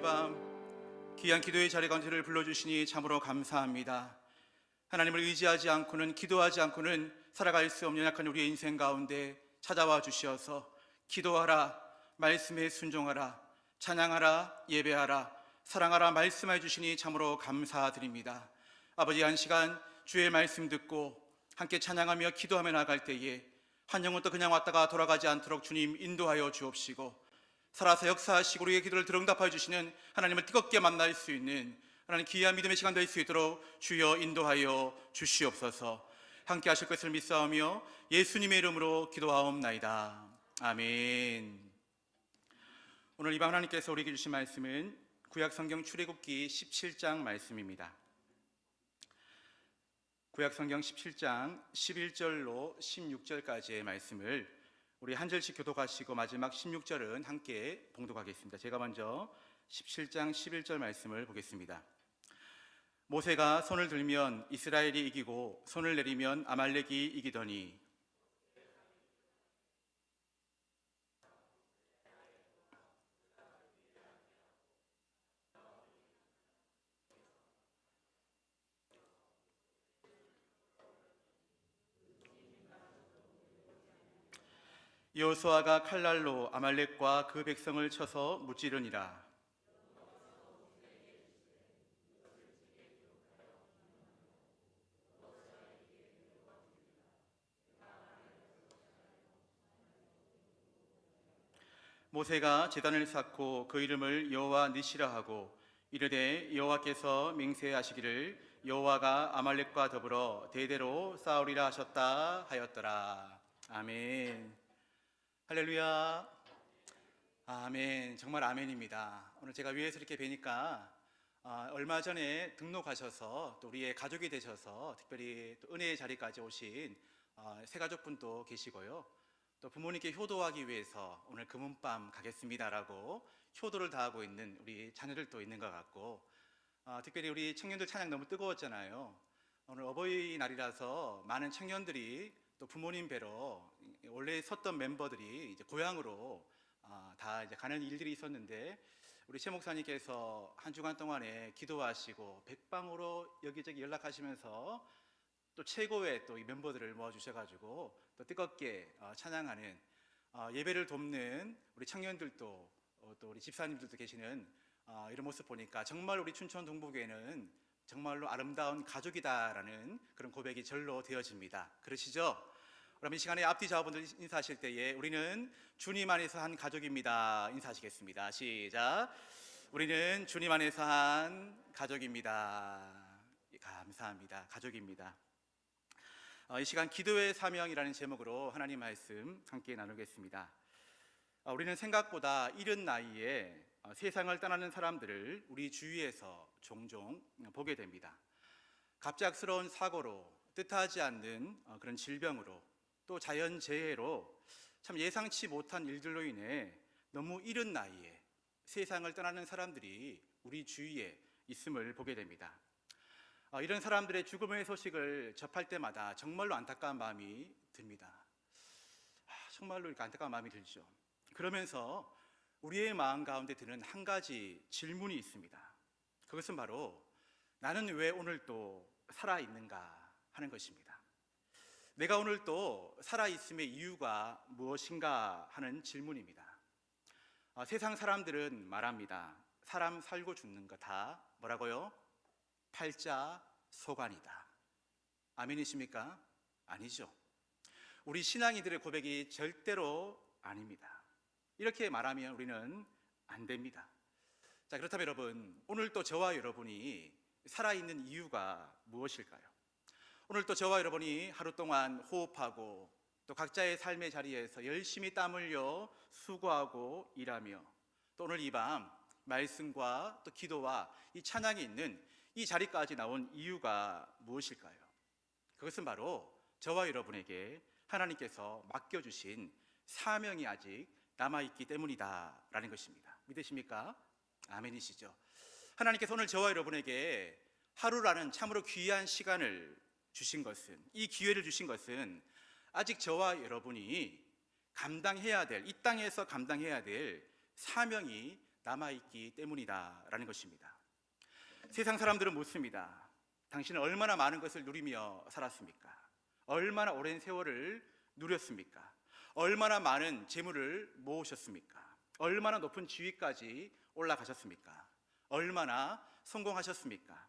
이 밤 귀한 기도의 자리 가운데를 불러주시니 참으로 감사합니다. 하나님을 의지하지 않고는, 기도하지 않고는 살아갈 수 없는 약한 우리의 인생 가운데 찾아와 주시어서 기도하라, 말씀에 순종하라, 찬양하라, 예배하라, 사랑하라 말씀해 주시니 참으로 감사드립니다. 아버지, 한 시간 주의 말씀 듣고 함께 찬양하며 기도하며 나갈 때에 한 영혼도 그냥 왔다가 돌아가지 않도록 주님 인도하여 주옵시고, 살아서 역사하시고 우리의 기도를 들응답하여 주시는 하나님을 뜨겁게 만날 수 있는 하나님 귀한 믿음의 시간 될 수 있도록 주여 인도하여 주시옵소서. 함께 하실 것을 믿사오며 예수님의 이름으로 기도하옵나이다. 아멘. 오늘 이 밤 하나님께서 우리에게 주신 말씀은 구약성경 출애굽기 17장 말씀입니다. 구약성경 17장 11절로 16절까지의 말씀을 우리 한 절씩 교독하시고 마지막 16절은 함께 봉독하겠습니다. 제가 먼저 17장 11절 말씀을 보겠습니다. 모세가 손을 들면 이스라엘이 이기고 손을 내리면 아말렉이 이기더니 여호수아가 칼날로 아말렉과 그 백성을 쳐서 무찌르니라. 모세가 제단을 쌓고 그 이름을 여호와 니시라 하고 이르되 여호와께서 맹세하시기를 여호와가 아말렉과 더불어 대대로 싸우리라 하셨다 하였더라. 아멘. 할렐루야. 아멘. 정말 아멘입니다. 오늘 제가 위에서 이렇게 뵈니까 얼마 전에 등록하셔서 또 우리의 가족이 되셔서 특별히 또 은혜의 자리까지 오신 새 가족분도 계시고요, 또 부모님께 효도하기 위해서 오늘 금은밤 가겠습니다라고 효도를 다하고 있는 우리 자녀들도 있는 것 같고, 특별히 우리 청년들 찬양 너무 뜨거웠잖아요. 오늘 어버이날이라서 많은 청년들이 또 부모님 뵈러 원래 섰던 멤버들이 이제 고향으로 다 이제 가는 일들이 있었는데, 우리 최 목사님께서 한 주간 동안에 기도하시고 백방으로 여기저기 연락하시면서 또 최고의 또 이 멤버들을 모아주셔가지고 또 뜨겁게 찬양하는 예배를 돕는 우리 청년들도 또 우리 집사님들도 계시는 이런 모습 보니까 정말 우리 춘천 동부교회는 정말로 아름다운 가족이다라는 그런 고백이 절로 되어집니다. 그러시죠? 그럼 이 시간에 앞뒤 좌우분들 인사하실 때에 우리는 주님 안에서 한 가족입니다 인사하시겠습니다. 시작. 우리는 주님 안에서 한 가족입니다. 감사합니다. 가족입니다. 이 시간 기도의 사명이라는 제목으로 하나님 말씀 함께 나누겠습니다. 우리는 생각보다 이른 나이에 세상을 떠나는 사람들을 우리 주위에서 종종 보게 됩니다. 갑작스러운 사고로, 뜻하지 않는 그런 질병으로, 또 자연재해로 참 예상치 못한 일들로 인해 너무 이른 나이에 세상을 떠나는 사람들이 우리 주위에 있음을 보게 됩니다. 이런 사람들의 죽음의 소식을 접할 때마다 정말로 안타까운 마음이 듭니다. 정말로 이렇게 안타까운 마음이 들죠. 그러면서 우리의 마음 가운데 드는 한 가지 질문이 있습니다. 그것은 바로 나는 왜 오늘 또 살아있는가 하는 것입니다. 내가 오늘 또 살아있음의 이유가 무엇인가 하는 질문입니다. 세상 사람들은 말합니다. 사람 살고 죽는 거 다 뭐라고요? 팔자소관이다. 아멘이십니까? 아니죠. 우리 신앙이들의 고백이 절대로 아닙니다. 이렇게 말하면 우리는 안 됩니다. 자, 그렇다면 여러분, 오늘 또 저와 여러분이 살아있는 이유가 무엇일까요? 오늘 또 저와 여러분이 하루 동안 호흡하고 또 각자의 삶의 자리에서 열심히 땀 흘려 수고하고 일하며 또 오늘 이 밤 말씀과 또 기도와 이 찬양이 있는 이 자리까지 나온 이유가 무엇일까요? 그것은 바로 저와 여러분에게 하나님께서 맡겨주신 사명이 아직 남아있기 때문이다 라는 것입니다. 믿으십니까? 아멘이시죠? 하나님께서 오늘 저와 여러분에게 하루라는 참으로 귀한 시간을 주신 것은, 이 기회를 주신 것은 아직 저와 여러분이 감당해야 될, 이 땅에서 감당해야 될 사명이 남아있기 때문이다라는 것입니다. 세상 사람들은 묻습니다. 당신은 얼마나 많은 것을 누리며 살았습니까? 얼마나 오랜 세월을 누렸습니까? 얼마나 많은 재물을 모으셨습니까? 얼마나 높은 지위까지 올라가셨습니까? 얼마나 성공하셨습니까?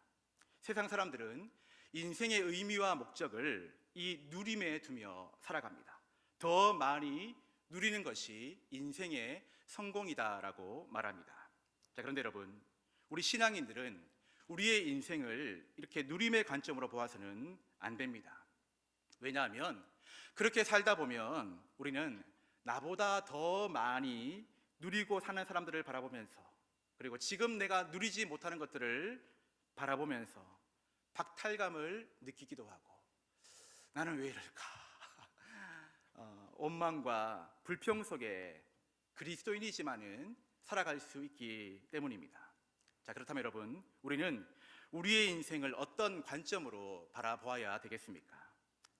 세상 사람들은 인생의 의미와 목적을 이 누림에 두며 살아갑니다. 더 많이 누리는 것이 인생의 성공이다라고 말합니다. 자, 그런데 여러분, 우리 신앙인들은 우리의 인생을 이렇게 누림의 관점으로 보아서는 안 됩니다. 왜냐하면 그렇게 살다 보면 우리는 나보다 더 많이 누리고 사는 사람들을 바라보면서, 그리고 지금 내가 누리지 못하는 것들을 바라보면서 박탈감을 느끼기도 하고, 나는 왜 이럴까? 원망과 불평 속에 그리스도인이지만은 살아갈 수 있기 때문입니다. 자, 그렇다면 여러분, 우리는 우리의 인생을 어떤 관점으로 바라보아야 되겠습니까?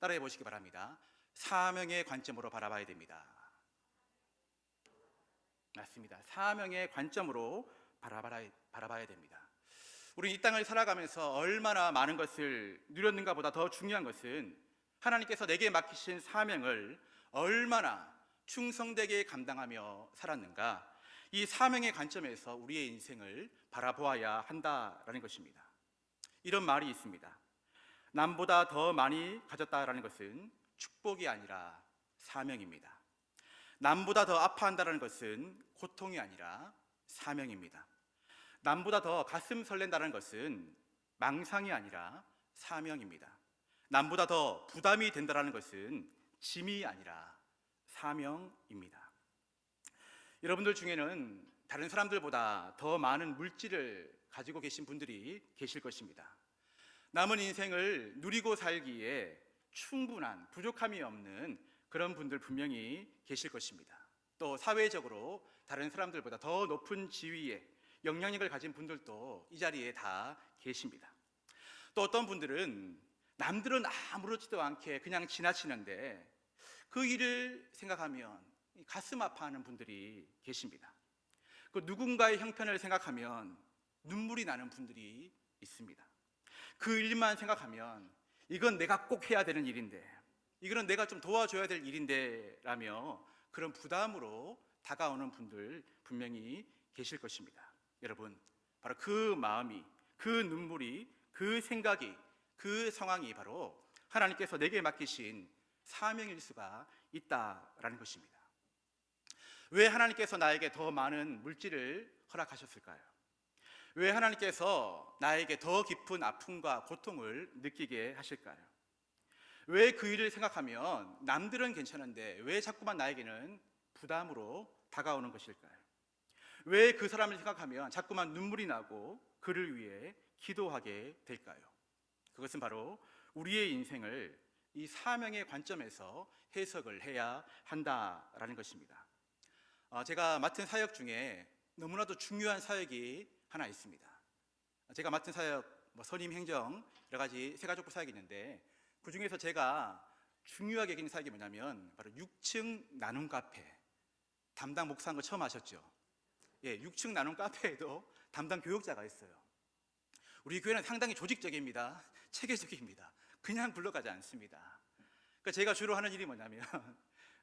따라해 보시기 바랍니다. 사명의 관점으로 바라봐야 됩니다. 맞습니다. 사명의 관점으로 바라봐야 됩니다. 우리 이 땅을 살아가면서 얼마나 많은 것을 누렸는가 보다 더 중요한 것은 하나님께서 내게 맡기신 사명을 얼마나 충성되게 감당하며 살았는가, 이 사명의 관점에서 우리의 인생을 바라보아야 한다라는 것입니다. 이런 말이 있습니다. 남보다 더 많이 가졌다라는 것은 축복이 아니라 사명입니다. 남보다 더 아파한다는 것은 고통이 아니라 사명입니다. 남보다 더 가슴 설렌다는 것은 망상이 아니라 사명입니다. 남보다 더 부담이 된다는 것은 짐이 아니라 사명입니다. 여러분들 중에는 다른 사람들보다 더 많은 물질을 가지고 계신 분들이 계실 것입니다. 남은 인생을 누리고 살기에 충분한, 부족함이 없는 그런 분들 분명히 계실 것입니다. 또 사회적으로 다른 사람들보다 더 높은 지위에 영향력을 가진 분들도 이 자리에 다 계십니다. 또 어떤 분들은 남들은 아무렇지도 않게 그냥 지나치는데 그 일을 생각하면 가슴 아파하는 분들이 계십니다. 그 누군가의 형편을 생각하면 눈물이 나는 분들이 있습니다. 그 일만 생각하면 이건 내가 꼭 해야 되는 일인데, 이거는 내가 좀 도와줘야 될 일인데 라며 그런 부담으로 다가오는 분들 분명히 계실 것입니다. 여러분, 바로 그 마음이, 그 눈물이, 그 생각이, 그 상황이 바로 하나님께서 내게 맡기신 사명일 수가 있다라는 것입니다. 왜 하나님께서 나에게 더 많은 물질을 허락하셨을까요? 왜 하나님께서 나에게 더 깊은 아픔과 고통을 느끼게 하실까요? 왜 그 일을 생각하면 남들은 괜찮은데 왜 자꾸만 나에게는 부담으로 다가오는 것일까요? 왜 그 사람을 생각하면 자꾸만 눈물이 나고 그를 위해 기도하게 될까요? 그것은 바로 우리의 인생을 이 사명의 관점에서 해석을 해야 한다라는 것입니다. 제가 맡은 사역 중에 너무나도 중요한 사역이 하나 있습니다. 제가 맡은 사역, 선임, 행정, 여러 가지 세가족부 사역이 있는데 그 중에서 제가 중요하게 여기는 사역이 뭐냐면 바로 6층 나눔 카페 담당 목사인 거 처음 아셨죠? 예, 6층 나눔 카페에도 담당 교역자가 있어요. 우리 교회는 상당히 조직적입니다. 체계적입니다. 그냥 굴러가지 않습니다. 그러니까 제가 주로 하는 일이 뭐냐면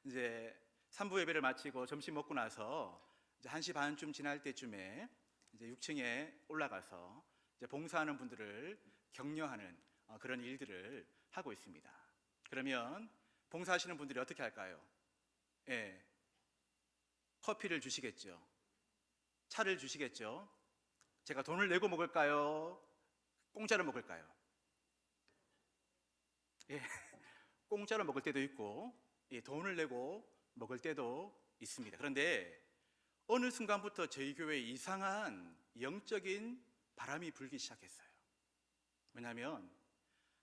이제 3부 예배를 마치고 점심 먹고 나서 이제 1시 반쯤 지날 때쯤에 이제 6층에 올라가서 이제 봉사하는 분들을 격려하는 그런 일들을 하고 있습니다. 그러면 봉사하시는 분들이 어떻게 할까요? 예, 커피를 주시겠죠. 차를 주시겠죠. 제가 돈을 내고 먹을까요? 공짜로 먹을까요? 예, 공짜로 먹을 때도 있고, 예, 돈을 내고 먹을 때도 있습니다. 그런데 어느 순간부터 저희 교회에 이상한 영적인 바람이 불기 시작했어요. 왜냐하면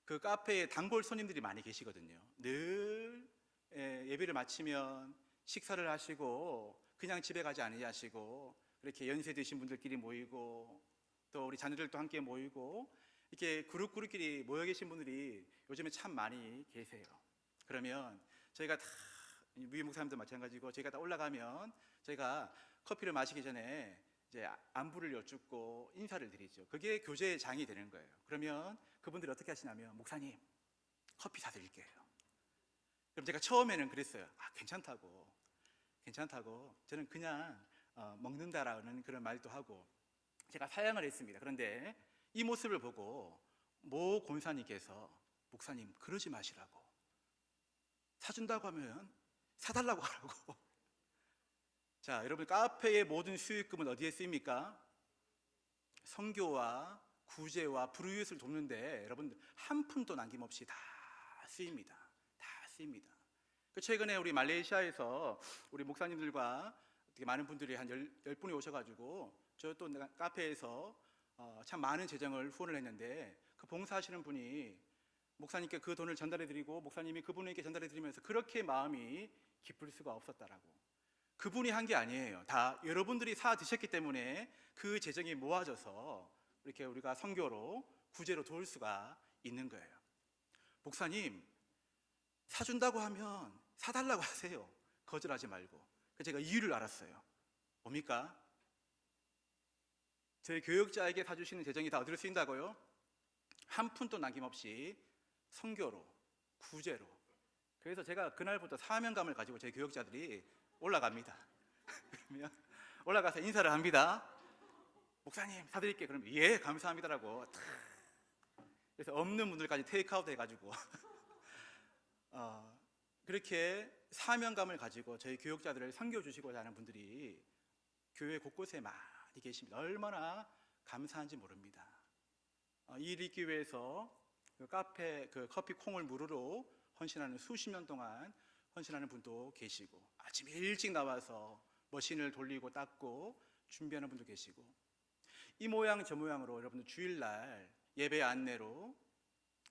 그 카페에 단골 손님들이 많이 계시거든요. 늘 예배를 마치면 식사를 하시고 그냥 집에 가지 아니하시고 이렇게 연세 드신 분들끼리 모이고 또 우리 자녀들도 함께 모이고 이렇게 그룹끼리 모여 계신 분들이 요즘에 참 많이 계세요. 그러면 저희가 다 무임 목사님도 마찬가지고 저희가 다 올라가면 저희가 커피를 마시기 전에 이제 이제 안부를 여쭙고 인사를 드리죠. 그게 교제의 장이 되는 거예요. 그러면 그분들이 어떻게 하시냐면, 목사님 커피 사드릴게요. 그럼 제가 처음에는 그랬어요. 괜찮다고 저는 그냥 먹는다라는 그런 말도 하고 제가 사양을 했습니다. 그런데 이 모습을 보고 모 권사님께서, 목사님 그러지 마시라고, 사준다고 하면 사달라고 하라고. 자, 여러분, 카페의 모든 수익금은 어디에 쓰입니까? 선교와 구제와 불우이웃을 돕는데 여러분 한 푼도 남김없이 다 쓰입니다. 다 쓰입니다. 최근에 우리 말레이시아에서 우리 목사님들과 되게 많은 분들이 한 10분이 오셔가지고 저 또 카페에서 참 많은 재정을 후원을 했는데, 그 봉사하시는 분이 목사님께 그 돈을 전달해드리고 목사님이 그분에게 전달해드리면서 그렇게 마음이 기쁠 수가 없었다라고. 그분이 한 게 아니에요. 다 여러분들이 사 드셨기 때문에 그 재정이 모아져서 이렇게 우리가 선교로 구제로 도울 수가 있는 거예요. 목사님 사준다고 하면 사달라고 하세요. 거절하지 말고. 제가 이유를 알았어요. 뭡니까? 저희 교역자에게 사주시는 재정이 다 어디로 쓰인다고요? 한 푼도 남김없이 선교로, 구제로. 그래서 제가 그날부터 사명감을 가지고 저희 교역자들이 올라갑니다. 그러면 올라가서 인사를 합니다. 목사님 사드릴게요. 그러면 예 감사합니다라고. 그래서 없는 분들까지 테이크아웃 해가지고 그렇게 사명감을 가지고 저희 교역자들을 섬겨주시고자 하는 분들이 교회 곳곳에 많이 계십니다. 얼마나 감사한지 모릅니다. 일 있기 위해서 그 카페 그 커피 콩을 무료로 헌신하는, 수십 년 동안 헌신하는 분도 계시고, 아침 일찍 나와서 머신을 돌리고 닦고 준비하는 분도 계시고, 이 모양 저 모양으로 여러분들 주일날 예배 안내로,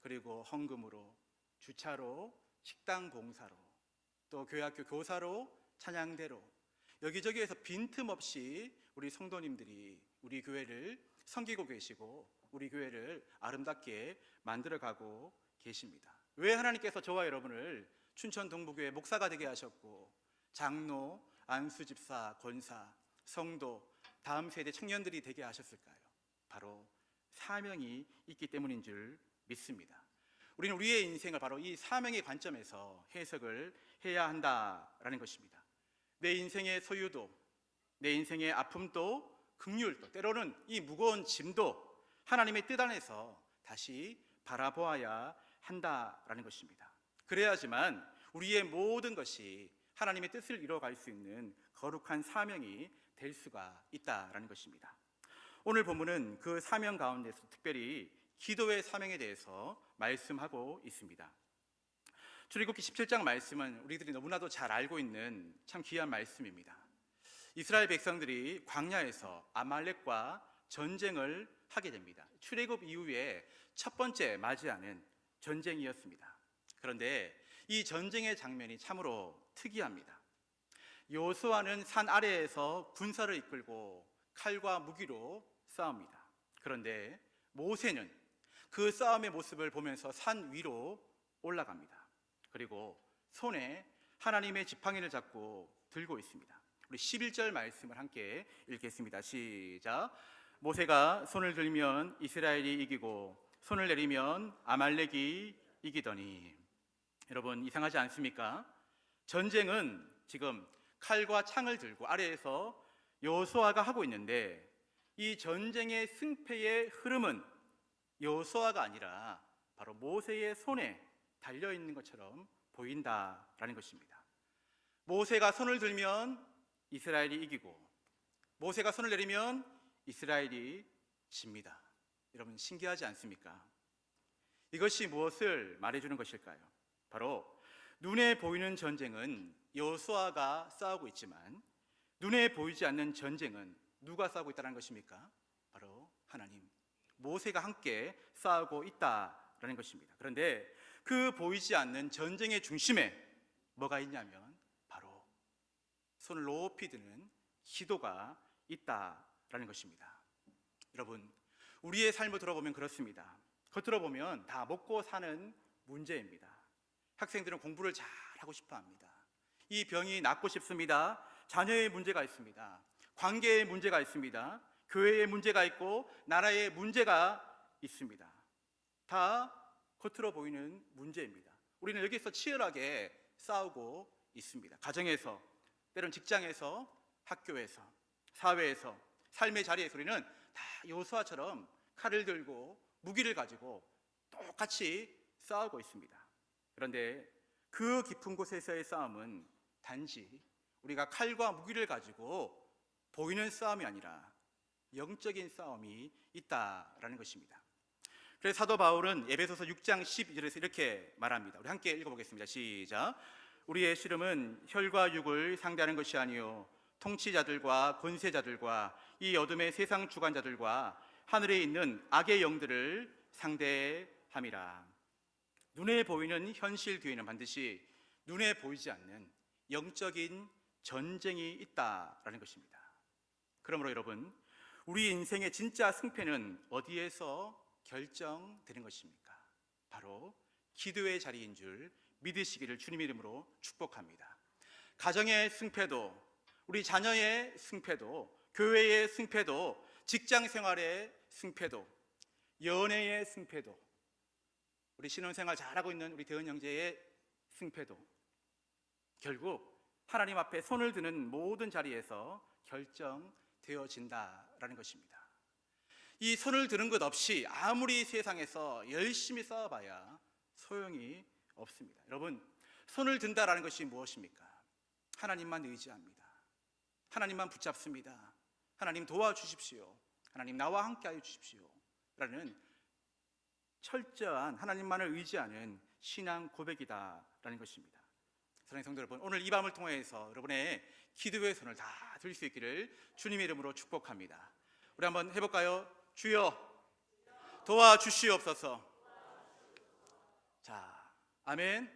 그리고 헌금으로, 주차로, 식당 봉사로, 또 교회학교 교사로, 찬양대로 여기저기에서 빈틈없이 우리 성도님들이 우리 교회를 섬기고 계시고 우리 교회를 아름답게 만들어가고 계십니다. 왜 하나님께서 저와 여러분을 춘천 동부교회 목사가 되게 하셨고 장로, 안수집사, 권사, 성도, 다음 세대 청년들이 되게 하셨을까요? 바로 사명이 있기 때문인 줄 믿습니다. 우리는 우리의 인생을 바로 이 사명의 관점에서 해석을 해야 한다라는 것입니다. 내 인생의 소유도, 내 인생의 아픔도, 긍휼도, 때로는 이 무거운 짐도 하나님의 뜻 안에서 다시 바라보아야 한다라는 것입니다. 그래야지만 우리의 모든 것이 하나님의 뜻을 이루어갈 수 있는 거룩한 사명이 될 수가 있다라는 것입니다. 오늘 본문은 그 사명 가운데서 특별히 기도의 사명에 대해서 말씀하고 있습니다. 출애굽기 17장 말씀은 우리들이 너무나도 잘 알고 있는 참 귀한 말씀입니다. 이스라엘 백성들이 광야에서 아말렉과 전쟁을 하게 됩니다. 출애굽 이후에 첫 번째 맞이하는 전쟁이었습니다. 그런데 이 전쟁의 장면이 참으로 특이합니다. 여호수아는 산 아래에서 군사를 이끌고 칼과 무기로 싸웁니다. 그런데 모세는 그 싸움의 모습을 보면서 산 위로 올라갑니다. 그리고 손에 하나님의 지팡이를 잡고 들고 있습니다. 우리 11절 말씀을 함께 읽겠습니다. 시작. 모세가 손을 들면 이스라엘이 이기고 손을 내리면 아말렉이 이기더니. 여러분 이상하지 않습니까? 전쟁은 지금 칼과 창을 들고 아래에서 여호수아가 하고 있는데 이 전쟁의 승패의 흐름은 여호수아가 아니라 바로 모세의 손에 달려있는 것처럼 보인다라는 것입니다. 모세가 손을 들면 이스라엘이 이기고 모세가 손을 내리면 이스라엘이 집니다. 여러분 신기하지 않습니까? 이것이 무엇을 말해주는 것일까요? 바로 눈에 보이는 전쟁은 여호수아가 싸우고 있지만 눈에 보이지 않는 전쟁은 누가 싸우고 있다는 것입니까? 바로 하나님, 모세가 함께 싸우고 있다라는 것입니다. 그런데 그 보이지 않는 전쟁의 중심에 뭐가 있냐면 바로 손을 높이 드는 기도가 있다라는 것입니다. 여러분 우리의 삶을 들어보면 그렇습니다. 겉으로 보면 다 먹고 사는 문제입니다. 학생들은 공부를 잘 하고 싶어 합니다. 이 병이 낫고 싶습니다. 자녀의 문제가 있습니다. 관계에 문제가 있습니다. 교회에 문제가 있고 나라에 문제가 있습니다. 다 겉으로 보이는 문제입니다. 우리는 여기서 치열하게 싸우고 있습니다. 가정에서, 때론 직장에서, 학교에서, 사회에서, 삶의 자리에서 우리는 다 여호수아처럼 칼을 들고 무기를 가지고 똑같이 싸우고 있습니다. 그런데 그 깊은 곳에서의 싸움은 단지 우리가 칼과 무기를 가지고 보이는 싸움이 아니라 영적인 싸움이 있다라는 것입니다. 그래서 사도 바울은 에베소서 6장 12절에서 이렇게 말합니다. 우리 함께 읽어보겠습니다. 시작. 우리의 씨름은 혈과 육을 상대하는 것이 아니요 통치자들과 권세자들과 이 어둠의 세상 주관자들과 하늘에 있는 악의 영들을 상대함이라. 눈에 보이는 현실 뒤에는 반드시 눈에 보이지 않는 영적인 전쟁이 있다라는 것입니다. 그러므로 여러분, 우리 인생의 진짜 승패는 어디에서 결정되는 것입니까? 바로 기도의 자리인 줄 믿으시기를 주님의 이름으로 축복합니다. 가정의 승패도, 우리 자녀의 승패도, 교회의 승패도, 직장 생활의 승패도, 연애의 승패도, 우리 신혼생활 잘하고 있는 우리 대은 형제의 승패도 결국 하나님 앞에 손을 드는 모든 자리에서 결정되어진다라는 것입니다. 이 손을 드는 것 없이 아무리 세상에서 열심히 싸워봐야 소용이 없습니다. 여러분, 손을 든다라는 것이 무엇입니까? 하나님만 의지합니다. 하나님만 붙잡습니다. 하나님 도와주십시오. 하나님 나와 함께하여 주십시오. 라는 철저한 하나님만을 의지하는 신앙 고백이다라는 것입니다. 사랑하는 성도 여러분, 오늘 이 밤을 통해서 여러분의 기도의 손을 다 들 수 있기를 주님의 이름으로 축복합니다. 우리 한번 해볼까요? 주여 도와주시옵소서. 자, 아멘.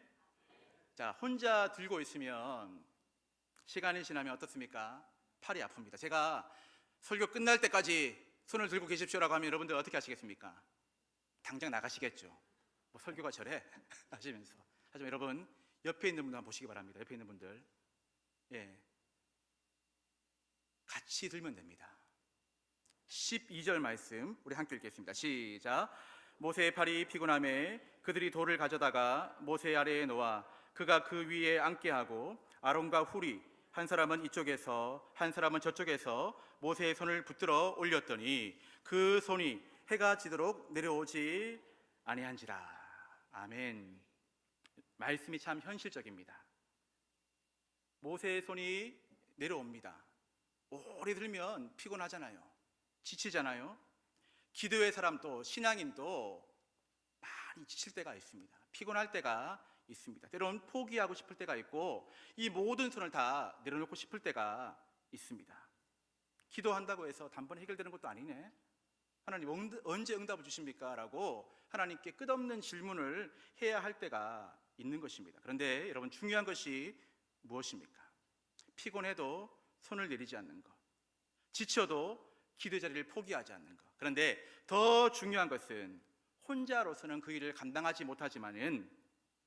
자, 혼자 들고 있으면 시간이 지나면 어떻습니까? 팔이 아픕니다. 제가 설교 끝날 때까지 손을 들고 계십시오라고 하면 여러분들 어떻게 하시겠습니까? 당장 나가시겠죠. 뭐 설교가 저래 하시면서. 하지만 여러분, 옆에 있는 분들 한번 보시기 바랍니다. 옆에 있는 분들, 같이 들면 됩니다. 12절 말씀 우리 함께 읽겠습니다. 시작. 모세의 팔이 피곤함에 그들이 돌을 가져다가 모세 아래에 놓아 그가 그 위에 앉게 하고 아론과 훌이 한 사람은 이쪽에서 한 사람은 저쪽에서 모세의 손을 붙들어 올렸더니 그 손이 해가 지도록 내려오지 아니한지라. 아멘. 말씀이 참 현실적입니다. 모세의 손이 내려옵니다. 오래 들면 피곤하잖아요. 지치잖아요. 기도의 사람도 신앙인도 많이 지칠 때가 있습니다. 피곤할 때가 있습니다. 때로는 포기하고 싶을 때가 있고 이 모든 손을 다 내려놓고 싶을 때가 있습니다. 기도한다고 해서 단번에 해결되는 것도 아니네. 하나님 언제 응답을 주십니까? 라고 하나님께 끝없는 질문을 해야 할 때가 있는 것입니다. 그런데 여러분, 중요한 것이 무엇입니까? 피곤해도 손을 내리지 않는 것, 지쳐도 기도 자리를 포기하지 않는 것. 그런데 더 중요한 것은 혼자로서는 그 일을 감당하지 못하지만은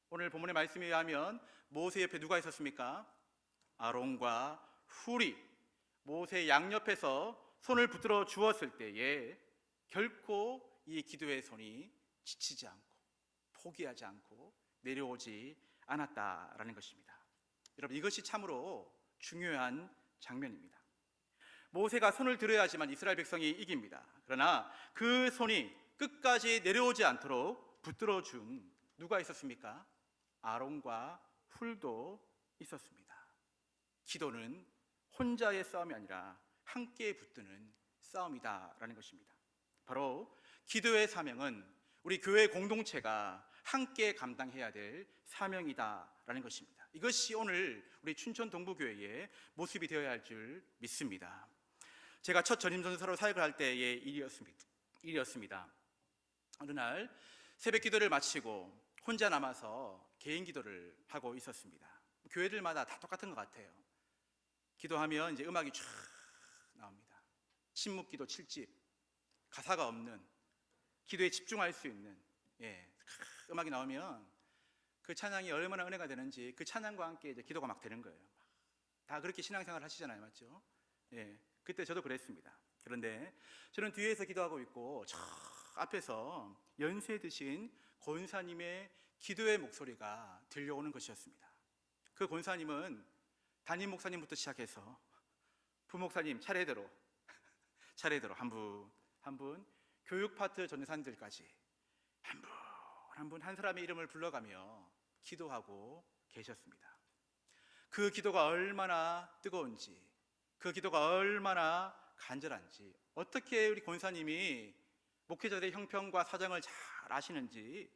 오늘 본문의 말씀에 의하면 모세 옆에 누가 있었습니까? 아론과 훌이 모세 양옆에서 손을 붙들어 주었을 때에 결코 이 기도의 손이 지치지 않고 포기하지 않고 내려오지 않았다라는 것입니다. 여러분, 이것이 참으로 중요한 장면입니다. 모세가 손을 들어야지만 이스라엘 백성이 이깁니다. 그러나 그 손이 끝까지 내려오지 않도록 붙들어 준 누가 있었습니까? 아론과 훌도 있었습니다. 기도는 혼자의 싸움이 아니라 함께 붙드는 싸움이다라는 것입니다. 바로 기도의 사명은 우리 교회 공동체가 함께 감당해야 될 사명이다라는 것입니다. 이것이 오늘 우리 춘천 동부교회의 모습이 되어야 할 줄 믿습니다. 제가 첫 전임전도사로 사역을 할 때의 일이었습니다. 어느 날 새벽 기도를 마치고 혼자 남아서 개인 기도를 하고 있었습니다. 교회들마다 다 똑같은 것 같아요. 기도하면 이제 음악이 쫙 나옵니다. 침묵기도 7집, 가사가 없는 기도에 집중할 수 있는 음악이 나오면 그 찬양이 얼마나 은혜가 되는지 그 찬양과 함께 이제 기도가 막 되는 거예요. 다 그렇게 신앙생활 하시잖아요, 맞죠? 그때 저도 그랬습니다. 그런데 저는 뒤에서 기도하고 있고 저 앞에서 연세 드신 권사님의 기도의 목소리가 들려오는 것이었습니다. 그 권사님은 담임 목사님부터 시작해서 부목사님 차례대로 한 분 한 분, 교육 파트 전도사님들까지 한 분 한 분 한 사람의 이름을 불러가며 기도하고 계셨습니다. 그 기도가 얼마나 뜨거운지, 그 기도가 얼마나 간절한지, 어떻게 우리 권사님이 목회자들의 형편과 사정을 잘 아시는지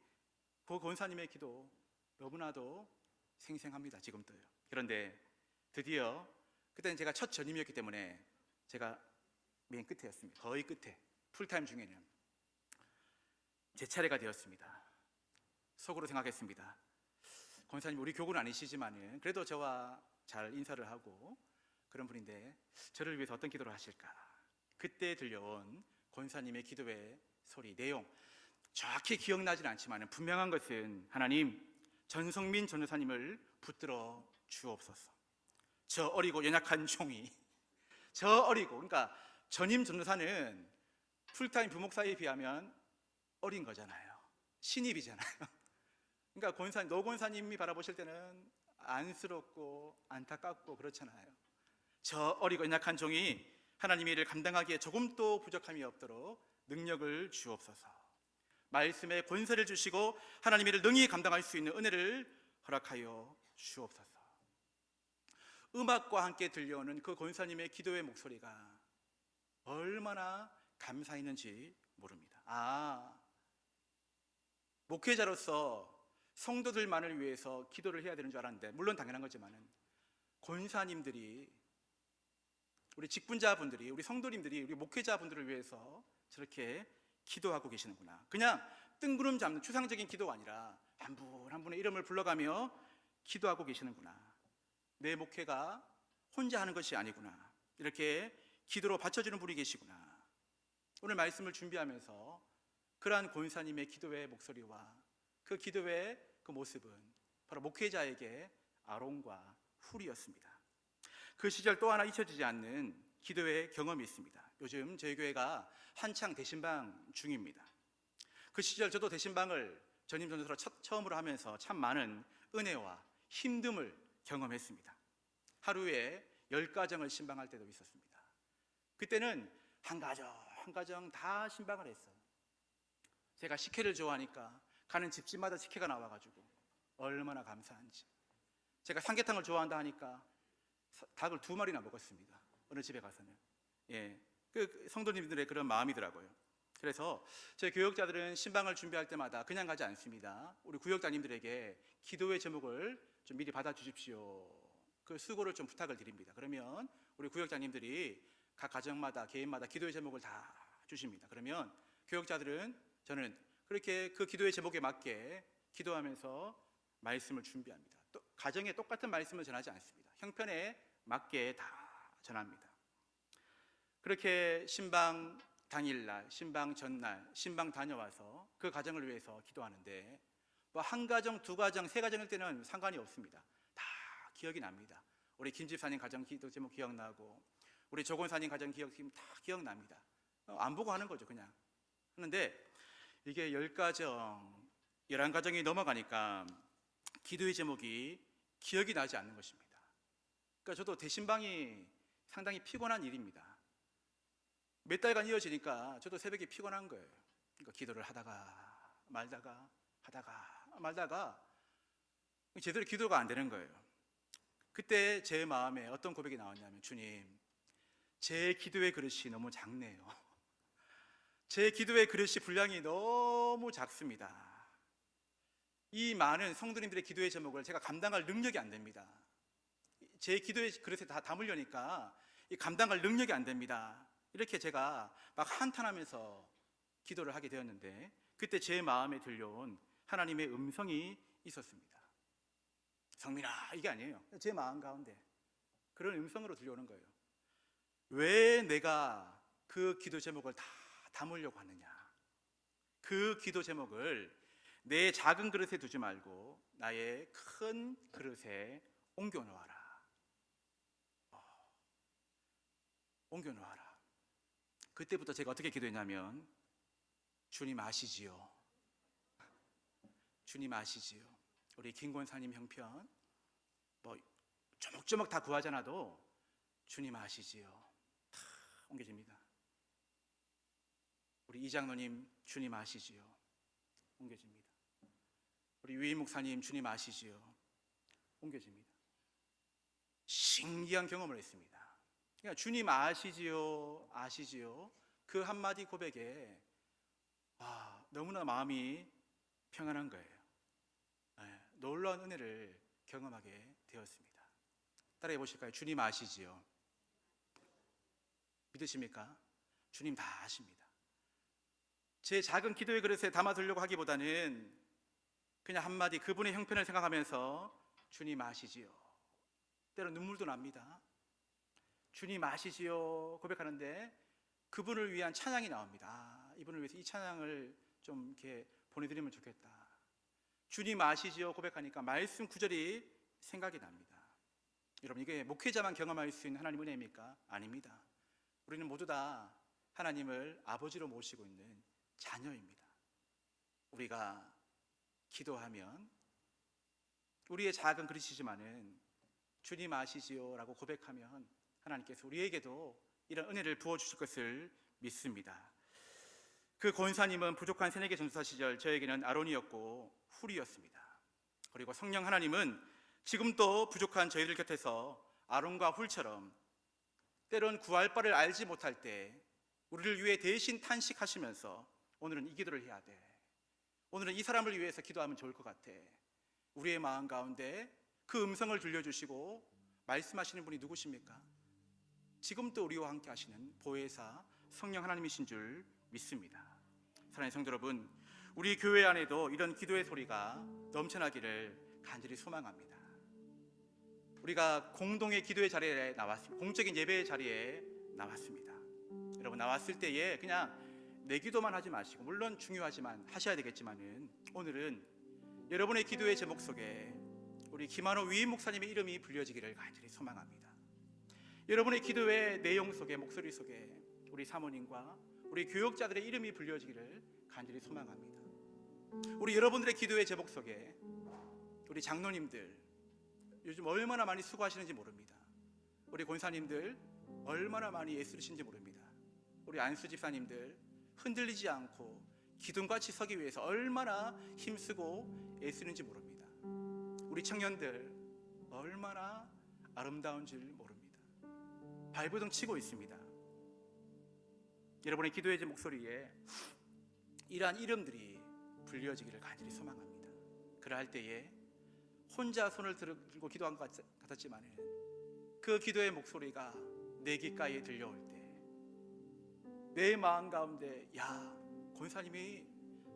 그 권사님의 기도 너무나도 생생합니다. 지금도요. 그런데 드디어 그때는 제가 첫 전임이었기 때문에 제가 맨 끝에였습니다. 거의 끝에, 풀타임 중에는 제 차례가 되었습니다. 속으로 생각했습니다. 권사님 우리 교구는 아니시지만은 그래도 저와 잘 인사를 하고 그런 분인데 저를 위해서 어떤 기도를 하실까. 그때 들려온 권사님의 기도의 소리, 내용 정확히 기억나지는 않지만 분명한 것은 하나님, 전성민 전도사님을 붙들어 주옵소서. 저 어리고 연약한 종이, 저 어리고, 그러니까 전임 전도사는 풀타임 부목사에 비하면 어린 거잖아요. 신입이잖아요. 그러니까 권사님, 노 권사님이 바라보실 때는 안쓰럽고 안타깝고 그렇잖아요. 저 어리고 연약한 종이 하나님의 일을 감당하기에 조금도 부족함이 없도록 능력을 주옵소서. 말씀에 권세를 주시고 하나님의 일을 능히 감당할 수 있는 은혜를 허락하여 주옵소서. 음악과 함께 들려오는 그 권사님의 기도의 목소리가 얼마나 감사했는지 모릅니다. 목회자로서 성도들만을 위해서 기도를 해야 되는 줄 알았는데, 물론 당연한 거지만은 권사님들이, 우리 직분자분들이, 우리 성도님들이, 우리 목회자분들을 위해서 저렇게 기도하고 계시는구나. 그냥 뜬구름 잡는 추상적인 기도가 아니라 한 분 한 분의 이름을 불러가며 기도하고 계시는구나. 내 목회가 혼자 하는 것이 아니구나. 이렇게 기도로 받쳐주는 분이 계시구나. 오늘 말씀을 준비하면서 그러한 권사님의 기도의 목소리와 그 기도의 그 모습은 바로 목회자에게 아론과 훌이었습니다. 그 시절 또 하나 잊혀지지 않는 기도의 경험이 있습니다. 요즘 저희 교회가 한창 대신방 중입니다. 그 시절 저도 대신방을 전임 전도사로 처음으로 하면서 참 많은 은혜와 힘듦을 경험했습니다. 하루에 10가정을 신방할 때도 있었습니다. 그때는 한 가정 다 신방을 했어요. 제가 식혜를 좋아하니까 가는 집집마다 식혜가 나와가지고 얼마나 감사한지. 제가 삼계탕을 좋아한다 하니까 닭을 2마리나 먹었습니다. 어느 집에 가서는. 그 성도님들의 그런 마음이더라고요. 그래서 저희 교역자들은 신방을 준비할 때마다 그냥 가지 않습니다. 우리 구역장님들에게 기도의 제목을 좀 미리 받아주십시오. 그 수고를 좀 부탁을 드립니다. 그러면 우리 구역장님들이 각 가정마다 개인마다 기도의 제목을 다 주십니다. 그러면 교역자들은, 저는 그렇게 그 기도의 제목에 맞게 기도하면서 말씀을 준비합니다. 또 가정에 똑같은 말씀을 전하지 않습니다. 형편에 맞게 다 전합니다. 그렇게 신방 당일날, 신방 전날, 신방 다녀와서 그 가정을 위해서 기도하는데 뭐 한 가정, 2가정, 3가정일 때는 상관이 없습니다. 다 기억이 납니다. 우리 김집사님 가정 기도 제목 기억나고 우리 조건사님 가정 기억 다 기억납니다. 안 보고 하는 거죠, 그냥. 그런데 이게 10가정, 11가정이 넘어가니까 기도의 제목이 기억이 나지 않는 것입니다. 그러니까 저도 대신방이 상당히 피곤한 일입니다. 몇 달간 이어지니까 저도 새벽에 피곤한 거예요. 그러니까 기도를 하다가 말다가 제대로 기도가 안 되는 거예요. 그때 제 마음에 어떤 고백이 나왔냐면, 주님, 제 기도의 그릇이 너무 작네요. 제 기도의 그릇이 분량이 너무 작습니다. 이 많은 성도님들의 기도의 제목을 제가 감당할 능력이 안 됩니다. 제 기도의 그릇에 다 담으려니까 이 감당할 능력이 안 됩니다. 이렇게 제가 막 한탄하면서 기도를 하게 되었는데, 그때 제 마음에 들려온 하나님의 음성이 있었습니다. 성민아, 이게 아니에요. 제 마음 가운데 그런 음성으로 들려오는 거예요. 왜 내가 그 기도 제목을 다 담으려고 하느냐. 그 기도 제목을 내 작은 그릇에 두지 말고 나의 큰 그릇에 옮겨 놓아라. 옮겨놓아라. 그때부터 제가 어떻게 기도했냐면, 주님 아시지요? 주님 아시지요? 우리 김권사님 형편 뭐 조목조목 다 구하지 않아도 주님 아시지요? 다 옮겨집니다. 우리 이장로님 주님 아시지요? 옮겨집니다. 우리 유임 목사님 주님 아시지요? 옮겨집니다. 신기한 경험을 했습니다. 그러니까 주님 아시지요? 아시지요? 그 한마디 고백에 너무나 마음이 평안한 거예요. 놀라운 은혜를 경험하게 되었습니다. 따라해 보실까요? 주님 아시지요? 믿으십니까? 주님 다 아십니다. 제 작은 기도의 그릇에 담아두려고 하기보다는 그냥 한마디 그분의 형편을 생각하면서 주님 아시지요? 때로 눈물도 납니다. 주님 아시지요? 고백하는데 그분을 위한 찬양이 나옵니다. 이분을 위해서 이 찬양을 좀 이렇게 보내드리면 좋겠다. 주님 아시지요? 고백하니까 말씀 구절이 생각이 납니다. 여러분, 이게 목회자만 경험할 수 있는 하나님 은혜입니까? 아닙니다. 우리는 모두 다 하나님을 아버지로 모시고 있는 자녀입니다. 우리가 기도하면 우리의 작은 그릇이지만은 주님 아시지요? 라고 고백하면 하나님께서 우리에게도 이런 은혜를 부어주실 것을 믿습니다. 그 권사님은 부족한 새내기 전도사 시절 저에게는 아론이었고 훌이었습니다. 그리고 성령 하나님은 지금도 부족한 저희들 곁에서 아론과 훌처럼 때론 구할 바를 알지 못할 때 우리를 위해 대신 탄식하시면서 오늘은 이 기도를 해야 돼, 오늘은 이 사람을 위해서 기도하면 좋을 것 같아, 우리의 마음 가운데 그 음성을 들려주시고 말씀하시는 분이 누구십니까? 지금도 우리와 함께 하시는 보혜사 성령 하나님이신 줄 믿습니다. 사랑하는 성도 여러분, 우리 교회 안에도 이런 기도의 소리가 넘쳐나기를 간절히 소망합니다. 우리가 공동의 기도의 자리에 나왔습니다. 공적인 예배의 자리에 나왔습니다. 여러분, 나왔을 때에 그냥 내 기도만 하지 마시고, 물론 중요하지만 하셔야 되겠지만은 오늘은 여러분의 기도의 제목 속에 우리 김한호 위임 목사님의 이름이 불려지기를 간절히 소망합니다. 여러분의 기도의 내용 속에, 목소리 속에 우리 사모님과 우리 교역자들의 이름이 불려지기를 간절히 소망합니다. 우리 여러분들의 기도의 제목 속에 우리 장로님들 요즘 얼마나 많이 수고하시는지 모릅니다. 우리 권사님들 얼마나 많이 애쓰시는지 모릅니다. 우리 안수 집사님들 흔들리지 않고 기둥같이 서기 위해서 얼마나 힘쓰고 애쓰는지 모릅니다. 우리 청년들 얼마나 아름다운 줄 모릅니다. 발버둥 치고 있습니다. 여러분의 기도의 목소리에 이러한 이름들이 불려지기를 간절히 소망합니다. 그러할 때에 혼자 손을 들고 기도한 것 같았지만 그 기도의 목소리가 내 귓가에 들려올 때 내 마음 가운데, 야, 권사님이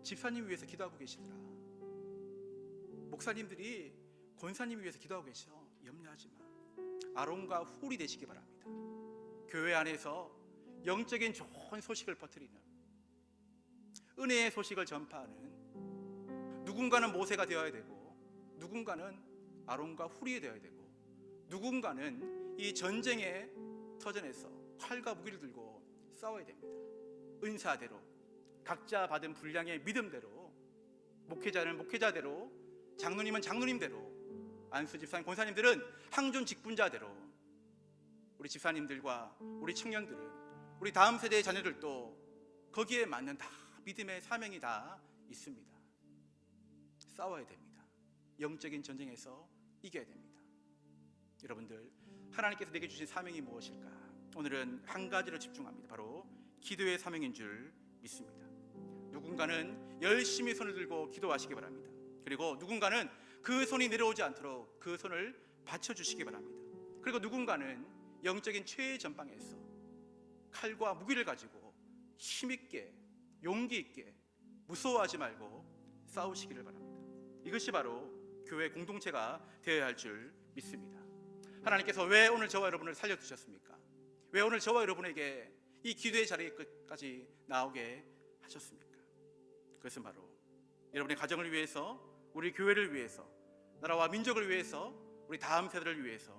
집사님 위해서 기도하고 계시더라, 목사님들이 권사님 위해서 기도하고 계셔, 염려하지 마. 아론과 훌이 되시기 바랍니다. 교회 안에서 영적인 좋은 소식을 퍼뜨리는, 은혜의 소식을 전파하는, 누군가는 모세가 되어야 되고, 누군가는 아론과 훌이 되어야 되고, 누군가는 이 전쟁의 터전에서 칼과 무기를 들고 싸워야 됩니다. 은사대로, 각자 받은 분량의 믿음대로, 목회자는 목회자대로, 장로님은 장로님대로, 안수 집사님, 권사님들은 항존 직분자대로, 우리 집사님들과 우리 청년들은, 우리 다음 세대의 자녀들도 거기에 맞는 다 믿음의 사명이 다 있습니다. 싸워야 됩니다. 영적인 전쟁에서 이겨야 됩니다. 여러분들, 하나님께서 내게 주신 사명이 무엇일까? 오늘은 한 가지로 집중합니다. 바로 기도의 사명인 줄 믿습니다. 누군가는 열심히 손을 들고 기도하시기 바랍니다. 그리고 누군가는 그 손이 내려오지 않도록 그 손을 받쳐주시기 바랍니다. 그리고 누군가는 영적인 최애 전방에서 칼과 무기를 가지고 힘있게, 용기 있게, 무서워하지 말고 싸우시기를 바랍니다. 이것이 바로 교회 공동체가 되어야 할 줄 믿습니다. 하나님께서 왜 오늘 저와 여러분을 살려두셨습니까? 왜 오늘 저와 여러분에게 이 기도의 자리까지 나오게 하셨습니까? 그것은 바로 여러분의 가정을 위해서, 우리 교회를 위해서, 나라와 민족을 위해서, 우리 다음 세대를 위해서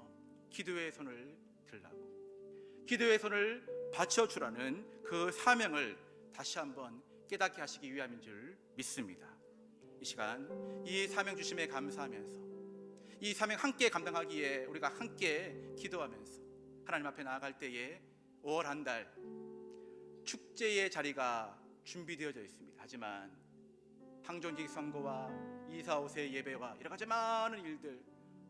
기도의 손을 들라고, 기도의 손을 받쳐주라는 그 사명을 다시 한번 깨닫게 하시기 위함인 줄 믿습니다. 이 시간 이 사명 주심에 감사하면서 이 사명 함께 감당하기에 우리가 함께 기도하면서 하나님 앞에 나아갈 때에 5월 한 달 축제의 자리가 준비되어져 있습니다. 하지만 항존직 선거와 245세 예배와 여러 가지 많은 일들,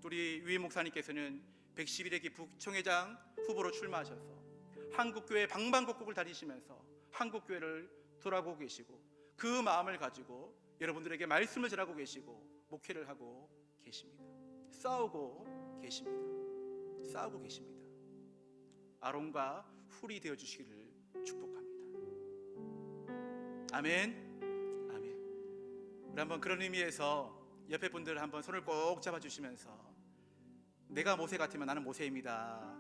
우리 위 목사님께서는 111회 부총회장 후보로 출마하셔서 한국교회 방방곡곡을 다니시면서 한국교회를 돌아보고 계시고 그 마음을 가지고 여러분들에게 말씀을 전하고 계시고 목회를 하고 계십니다. 싸우고 계십니다. 싸우고 계십니다. 아론과 훌이 되어 주시기를 축복합니다. 아멘. 아멘. 우리 한번 그런 의미에서 옆에 분들 한번 손을 꼭 잡아주시면서 내가 모세 같으면 나는 모세입니다.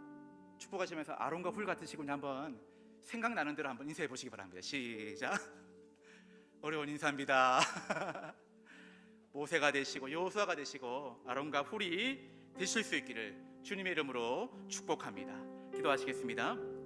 축복하시면서 아론과 훌 같으시군요. 한번 생각나는 대로 한번 인사해 보시기 바랍니다. 시작. 어려운 인사입니다. 모세가 되시고 여호수아가 되시고 아론과 훌이 되실 수 있기를 주님의 이름으로 축복합니다. 기도하시겠습니다.